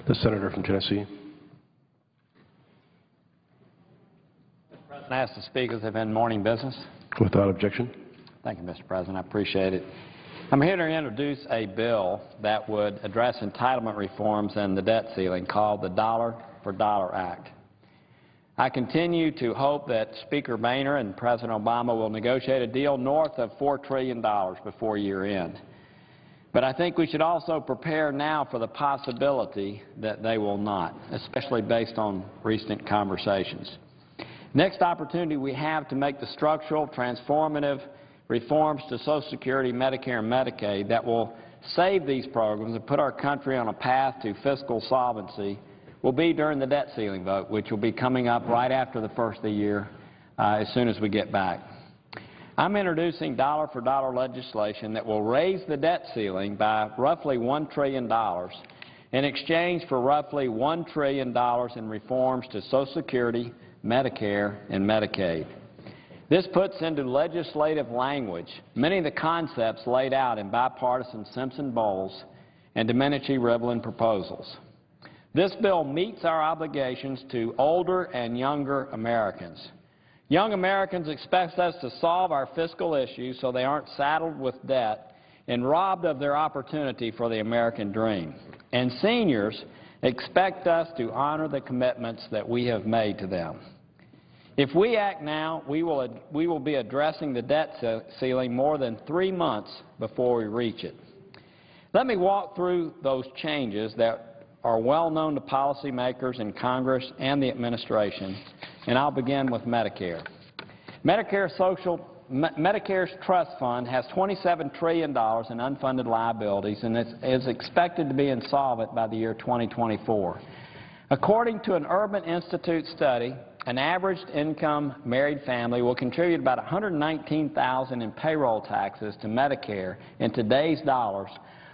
The senator from Tennessee. I ask the speakers if in morning business. Without objection. Thank you, Mr. President. I appreciate it. I'm here to introduce a bill that would address entitlement reforms and the debt ceiling called the Dollar for Dollar Act. I continue to hope that Speaker Boehner and President Obama will negotiate a deal north of $4 trillion before year end. But I think we should also prepare now for the possibility that they will not, especially based on recent conversations. Next opportunity we have to make the structural, transformative reforms to Social Security, Medicare, and Medicaid that will save these programs and put our country on a path to fiscal solvency will be during the debt ceiling vote, which will be coming up right after the first of the year as soon as we get back. I'm introducing dollar-for-dollar legislation that will raise the debt ceiling by roughly $1 trillion in exchange for roughly $1 trillion in reforms to Social Security, Medicare, and Medicaid. This puts into legislative language many of the concepts laid out in bipartisan Simpson-Bowles and Domenici-Rivlin proposals. This bill meets our obligations to older and younger Americans. Young Americans expect us to solve our fiscal issues so they aren't saddled with debt and robbed of their opportunity for the American dream. And seniors expect us to honor the commitments that we have made to them. If we act now, we will be addressing the debt ceiling more than 3 months before we reach it. Let me walk through those changes that are well known to policymakers in Congress and the administration, and I'll begin with Medicare. Medicare's trust fund has $27 trillion in unfunded liabilities and is expected to be insolvent by the year 2024. According to an Urban Institute study, an average income married family will contribute about $119,000 in payroll taxes to Medicare in today's dollars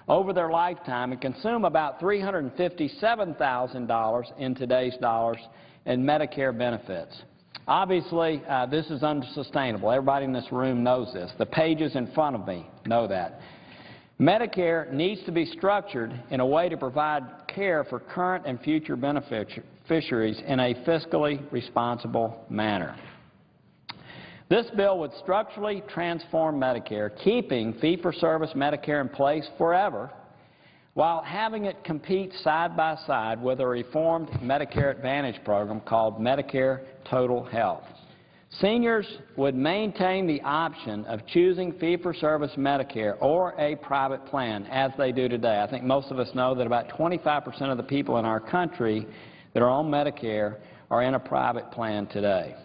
over their lifetime and consume about $357,000 in today's dollars in Medicare benefits. Obviously, this is unsustainable. Everybody in this room knows this. The pages in front of me know that. Medicare needs to be structured in a way to provide care for current and future beneficiaries in a fiscally responsible manner. This bill would structurally transform Medicare, keeping fee-for-service Medicare in place forever, while having it compete side by side with a reformed Medicare Advantage program called Medicare Total Health. Seniors would maintain the option of choosing fee-for-service Medicare or a private plan, as they do today. I think most of us know that about 25% of the people in our country that are on Medicare are in a private plan today.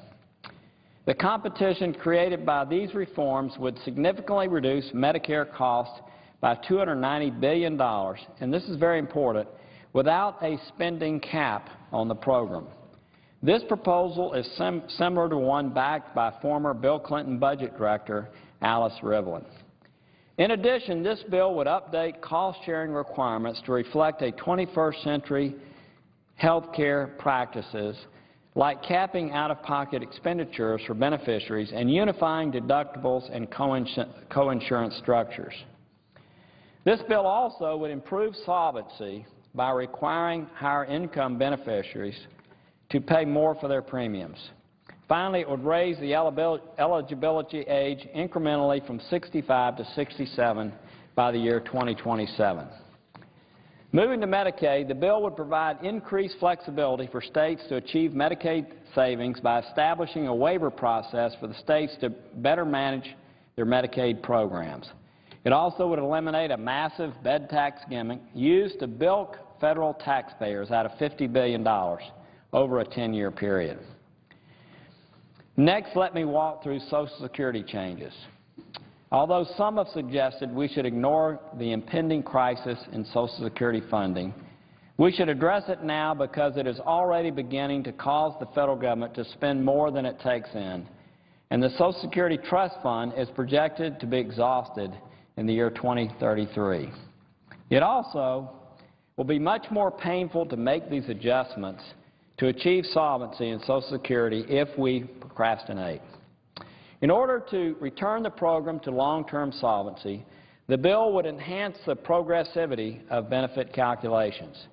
The competition created by these reforms would significantly reduce Medicare costs by $290 billion, and this is very important, without a spending cap on the program. This proposal is similar to one backed by former Bill Clinton Budget Director Alice Rivlin. In addition, this bill would update cost-sharing requirements to reflect a 21st century health care practices like capping out-of-pocket expenditures for beneficiaries and unifying deductibles and coinsurance structures. This bill also would improve solvency by requiring higher-income beneficiaries to pay more for their premiums. Finally, it would raise the eligibility age incrementally from 65 to 67 by the year 2027. Moving to Medicaid, the bill would provide increased flexibility for states to achieve Medicaid savings by establishing a waiver process for the states to better manage their Medicaid programs. It also would eliminate a massive bed tax gimmick used to bilk federal taxpayers out of $50 billion over a 10-year period. Next, let me walk through Social Security changes. Although some have suggested we should ignore the impending crisis in Social Security funding, we should address it now because it is already beginning to cause the federal government to spend more than it takes in, and the Social Security Trust Fund is projected to be exhausted in the year 2033. It also will be much more painful to make these adjustments to achieve solvency in Social Security if we procrastinate. In order to return the program to long-term solvency, the bill would enhance the progressivity of benefit calculations.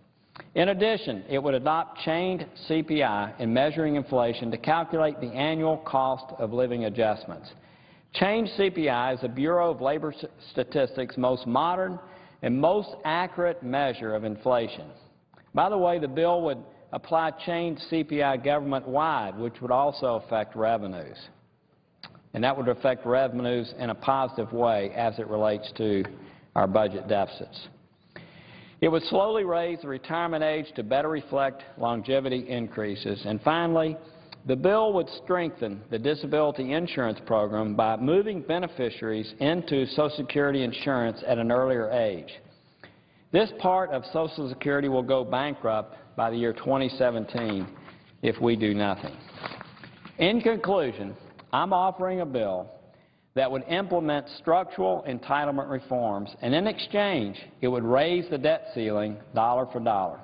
In addition, it would adopt chained CPI in measuring inflation to calculate the annual cost of living adjustments. Chained CPI is the Bureau of Labor Statistics' most modern and most accurate measure of inflation. By the way, the bill would apply chained CPI government-wide, which would also affect revenues. And that would affect revenues in a positive way as it relates to our budget deficits. It would slowly raise the retirement age to better reflect longevity increases. And finally, the bill would strengthen the disability insurance program by moving beneficiaries into Social Security insurance at an earlier age. This part of Social Security will go bankrupt by the year 2017 if we do nothing. In conclusion, I'm offering a bill that would implement structural entitlement reforms, and in exchange, it would raise the debt ceiling dollar for dollar.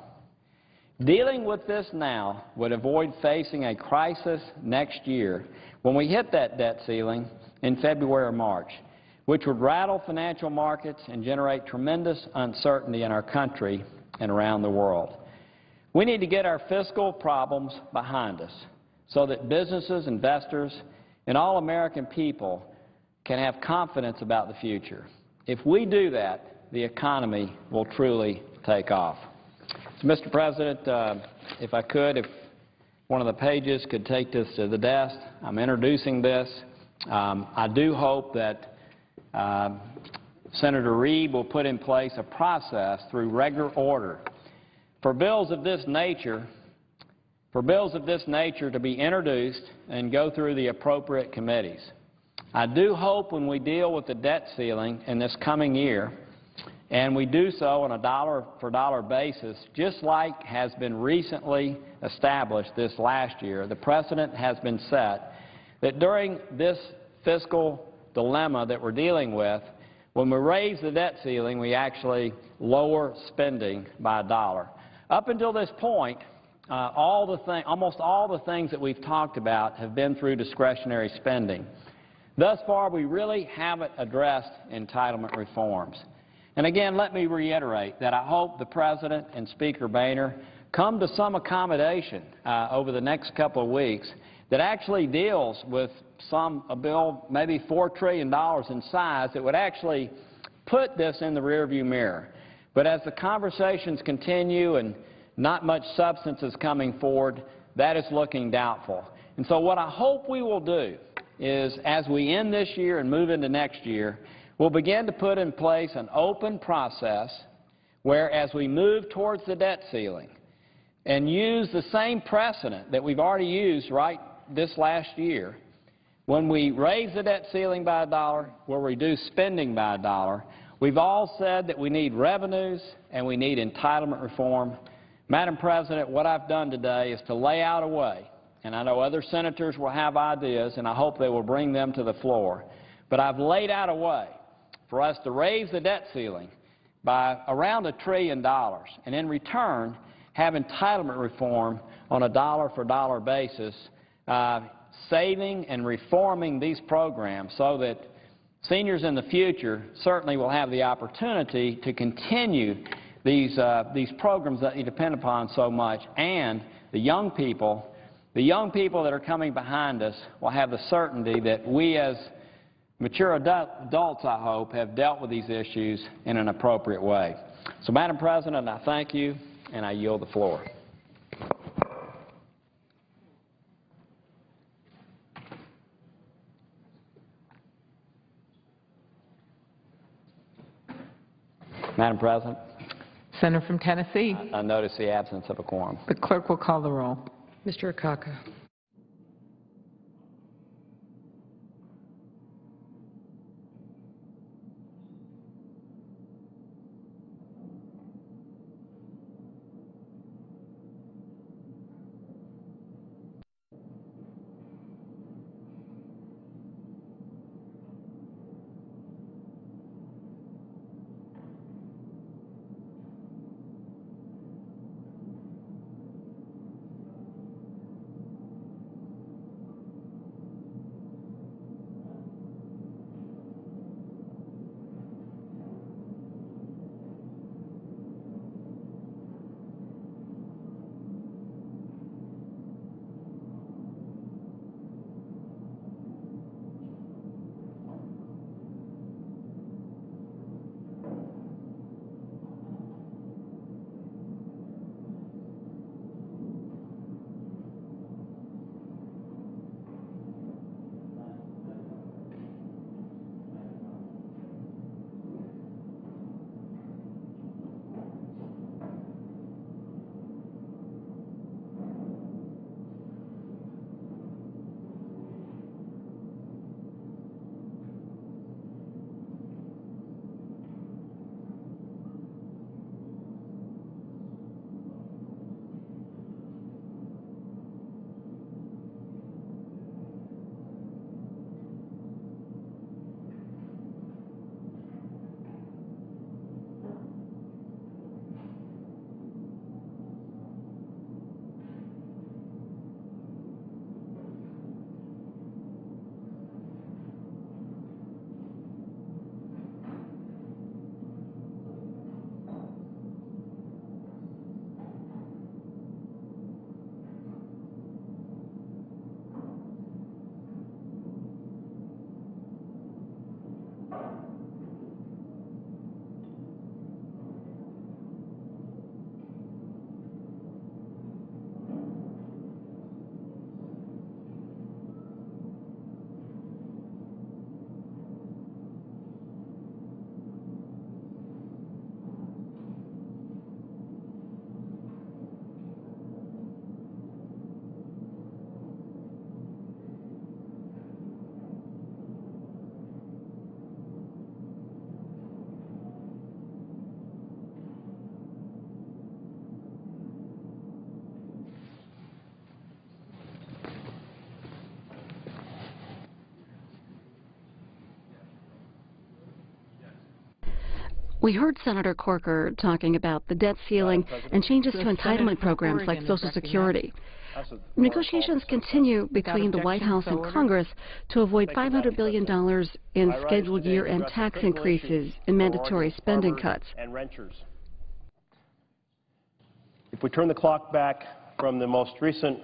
Dealing with this now would avoid facing a crisis next year when we hit that debt ceiling in February or March, which would rattle financial markets and generate tremendous uncertainty in our country and around the world. We need to get our fiscal problems behind us so that businesses, investors, and all American people can have confidence about the future. If we do that, the economy will truly take off. So, Mr. President, if I could, if one of the pages could take this to the desk. I'm introducing this. I do hope that Senator Reid will put in place a process through regular order for bills of this nature to be introduced and go through the appropriate committees. I do hope when we deal with the debt ceiling in this coming year, and we do so on a dollar-for-dollar basis, just like has been recently established this last year, the precedent has been set that during this fiscal dilemma that we're dealing with, when we raise the debt ceiling, we actually lower spending by a dollar. Up until this point, almost all the things that we've talked about have been through discretionary spending. Thus far, we really haven't addressed entitlement reforms. And again, let me reiterate that I hope the President and Speaker Boehner come to some accommodation over the next couple of weeks that actually deals with a bill maybe $4 trillion in size that would actually put this in the rearview mirror. But as the conversations continue and not much substance is coming forward, that is looking doubtful. And so what I hope we will do is, as we end this year and move into next year, we'll begin to put in place an open process where, as we move towards the debt ceiling and use the same precedent that we've already used right this last year, when we raise the debt ceiling by a dollar, we'll reduce spending by a dollar. We've all said that we need revenues and we need entitlement reform. Madam President, what I've done today is to lay out a way, and I know other senators will have ideas, and I hope they will bring them to the floor, but I've laid out a way for us to raise the debt ceiling by around $1 trillion, and in return have entitlement reform on a dollar-for-dollar basis, saving and reforming these programs so that seniors in the future certainly will have the opportunity to continue these programs that they depend upon so much, and the young people that are coming behind us will have the certainty that we as mature adults, I hope, have dealt with these issues in an appropriate way. So, Madam President, I thank you, and I yield the floor. Madam President. Senator from Tennessee. I notice the absence of a quorum. The clerk will call the roll. Mr. Akaka. We heard Senator Corker talking about the debt ceiling and changes to entitlement programs like Social Security. Negotiations continue between the White House and Congress to avoid $500 billion in scheduled year-end tax increases and mandatory spending cuts. If we turn the clock back from the most recent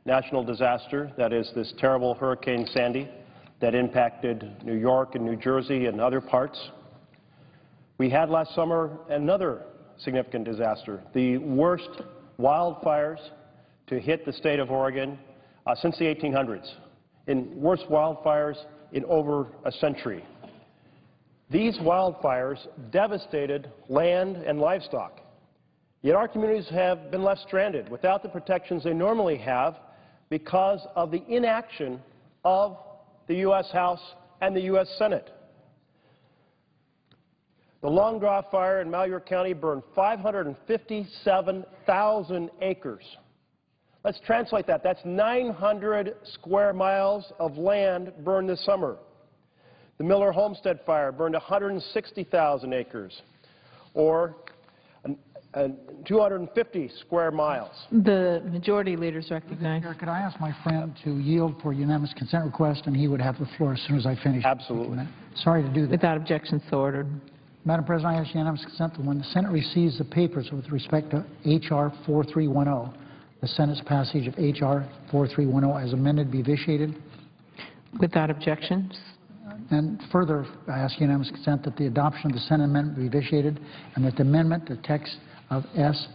national disaster, that is this terrible Hurricane Sandy that impacted New York and New Jersey and other parts, we had last summer another significant disaster, the worst wildfires to hit the state of Oregon since the 1800s, and worst wildfires in over a century. These wildfires devastated land and livestock. Yet our communities have been left stranded without the protections they normally have because of the inaction of the U.S. House and the U.S. Senate. The Long Draw fire in Malheur County burned 557,000 acres. Let's translate that. That's 900 square miles of land burned this summer. The Miller Homestead fire burned 160,000 acres, or 250 square miles. The majority leaders recognize. Could I ask my friend to yield for unanimous consent request, and he would have the floor as soon as I finish? Absolutely. Sorry to do that. Without objection, so ordered. Madam President, I ask unanimous consent that when the Senate receives the papers with respect to H.R. 4310, the Senate's passage of H.R. 4310 as amended be vitiated. Without objections. And further, I ask unanimous consent that the adoption of the Senate amendment be vitiated and that the amendment, the text of S.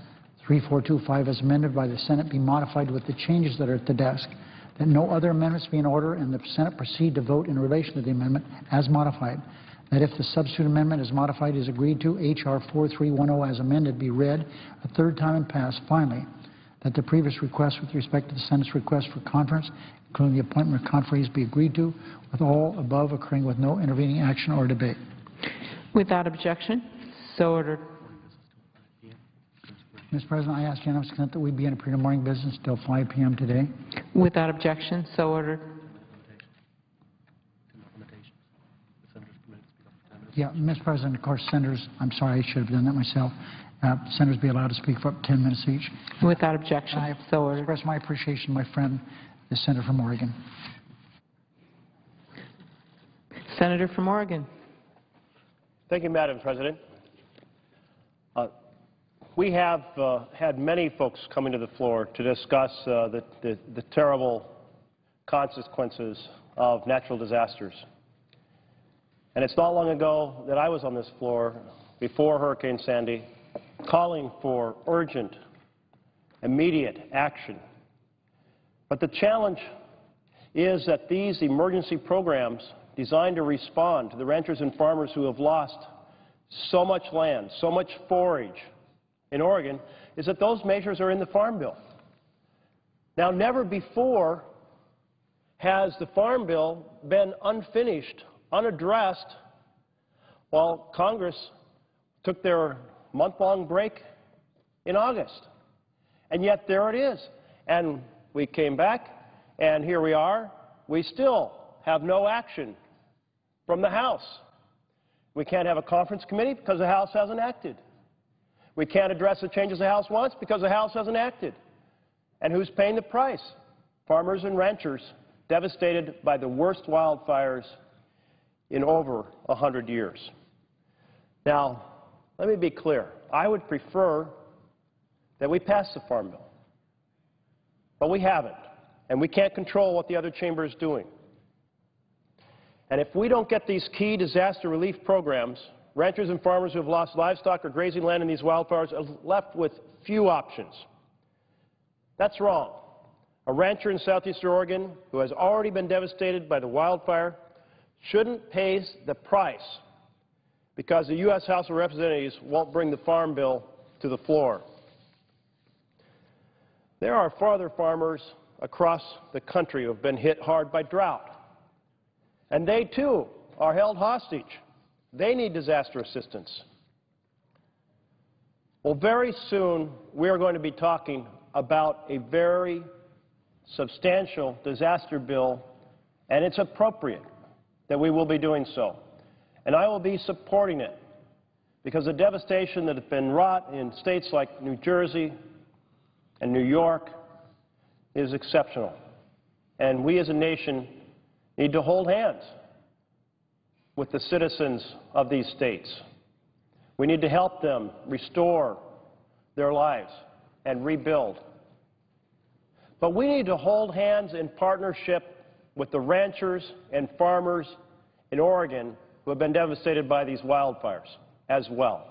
3425 as amended by the Senate be modified with the changes that are at the desk, that no other amendments be in order and the Senate proceed to vote in relation to the amendment as modified, that if the substitute amendment as modified is agreed to, H.R. 4310 as amended be read a third time and passed. Finally, that the previous request with respect to the Senate's request for conference, including the appointment of conferees, be agreed to, with all above occurring with no intervening action or debate. Without objection, so ordered. Mr. President, I ask unanimous consent that we be in a period of morning business until 5 p.m. today. Without objection, so ordered. Yeah, Mr. President, of course, senators, I'm sorry, I should have done that myself. Senators be allowed to speak for up to 10 minutes each. Without objection, I so ordered. express my appreciation to my friend, the Senator from Oregon. Senator from Oregon. Thank you, Madam President. We have had many folks coming to the floor to discuss the terrible consequences of natural disasters. And it's not long ago that I was on this floor before Hurricane Sandy calling for urgent, immediate action. But the challenge is that these emergency programs designed to respond to the ranchers and farmers who have lost so much land, so much forage in Oregon, is that those measures are in the Farm Bill. Now, never before has the Farm Bill been unfinished, unaddressed, while Congress took their month-long break in August. And yet there it is. And we came back, and here we are. We still have no action from the House. We can't have a conference committee because the House hasn't acted. We can't address the changes the House wants because the House hasn't acted. And who's paying the price? Farmers and ranchers devastated by the worst wildfires in over 100 years. Now, let me be clear. I would prefer that we pass the Farm Bill. But we haven't. And we can't control what the other chamber is doing. And if we don't get these key disaster relief programs, ranchers and farmers who have lost livestock or grazing land in these wildfires are left with few options. That's wrong. A rancher in southeastern Oregon who has already been devastated by the wildfire shouldn't pay the price because the U.S. House of Representatives won't bring the Farm Bill to the floor. There are other farmers across the country who have been hit hard by drought. And they, too, are held hostage. They need disaster assistance. Well, very soon we are going to be talking about a very substantial disaster bill, and it's appropriate that we will be doing so. And I will be supporting it because the devastation that has been wrought in states like New Jersey and New York is exceptional. And we as a nation need to hold hands with the citizens of these states. We need to help them restore their lives and rebuild. But we need to hold hands in partnership with the ranchers and farmers in Oregon who have been devastated by these wildfires as well.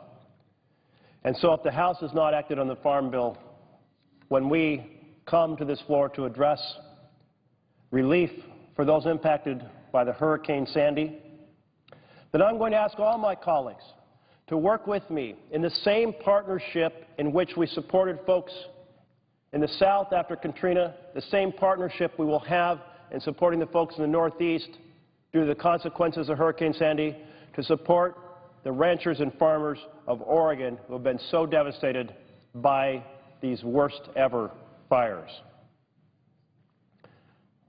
And so if the House has not acted on the Farm Bill, when we come to this floor to address relief for those impacted by the Hurricane Sandy, then I'm going to ask all my colleagues to work with me in the same partnership in which we supported folks in the South after Katrina, the same partnership we will have in supporting the folks in the Northeast due to the consequences of Hurricane Sandy, to support the ranchers and farmers of Oregon who have been so devastated by these worst ever fires.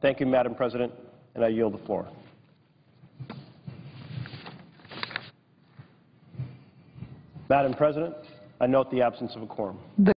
Thank you, Madam President, and I yield the floor. Madam President, I note the absence of a quorum.